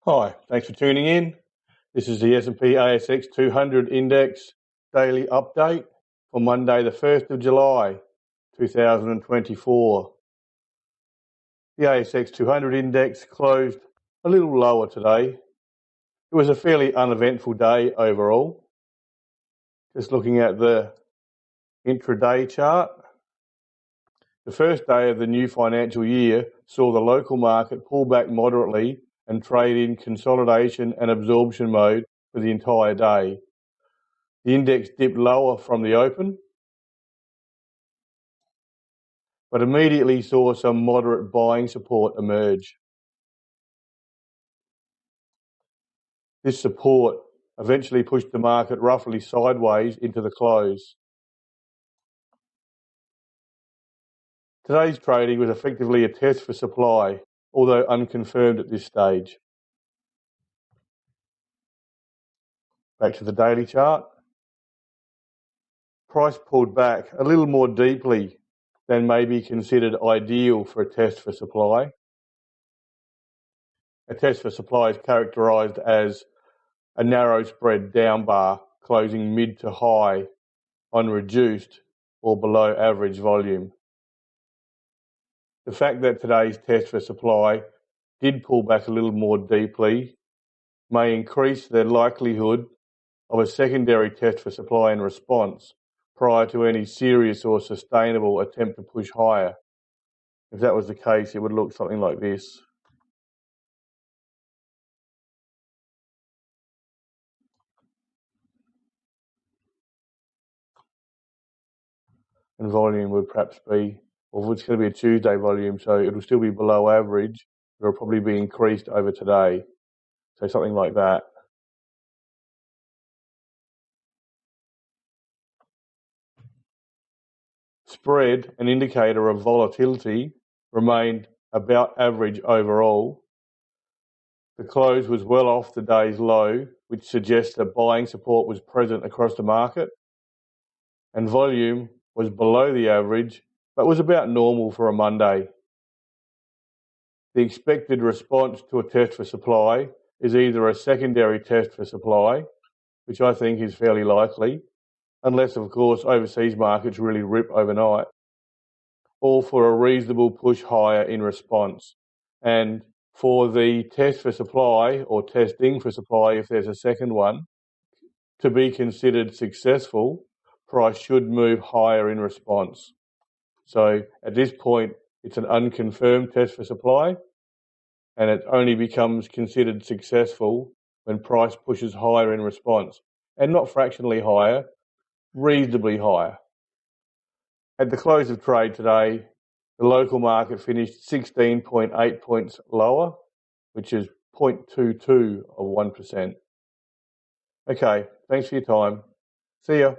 Hi, thanks for tuning in. This is the S&P ASX 200 Index Daily Update for Monday the 1st of July 2024. The ASX 200 Index closed a little lower today. It was a fairly uneventful day overall. Just looking at the intraday chart, the first day of the new financial year saw the local market pull back moderately and trade in consolidation and absorption mode for the entire day. The index dipped lower from the open, but immediately saw some moderate buying support emerge. This support eventually pushed the market roughly sideways into the close. Today's trading was effectively a test for supply, although unconfirmed at this stage. Back to the daily chart. Price pulled back a little more deeply than may be considered ideal for a test for supply. A test for supply is characterised as a narrow spread down bar closing mid to high on reduced or below average volume. The fact that today's test for supply did pull back a little more deeply may increase the likelihood of a secondary test for supply and response prior to any serious or sustainable attempt to push higher. If that was the case, it would look something like this. And volume would perhaps be, or it's going to be a Tuesday volume, so it'll still be below average. It'll probably be increased over today. So something like that. Spread, an indicator of volatility, remained about average overall. The close was well off the day's low, which suggests that buying support was present across the market, and volume was below the average, but was about normal for a Monday. The expected response to a test for supply is either a secondary test for supply, which I think is fairly likely, unless, of course, overseas markets really rip overnight, or for a reasonable push higher in response. And for the test for supply, or testing for supply if there's a second one, to be considered successful, price should move higher in response. So at this point, it's an unconfirmed test for supply, and it only becomes considered successful when price pushes higher in response, and not fractionally higher, reasonably higher. At the close of trade today, the local market finished 16.8 points lower, which is 0.22 of 1%. Okay, thanks for your time. See ya.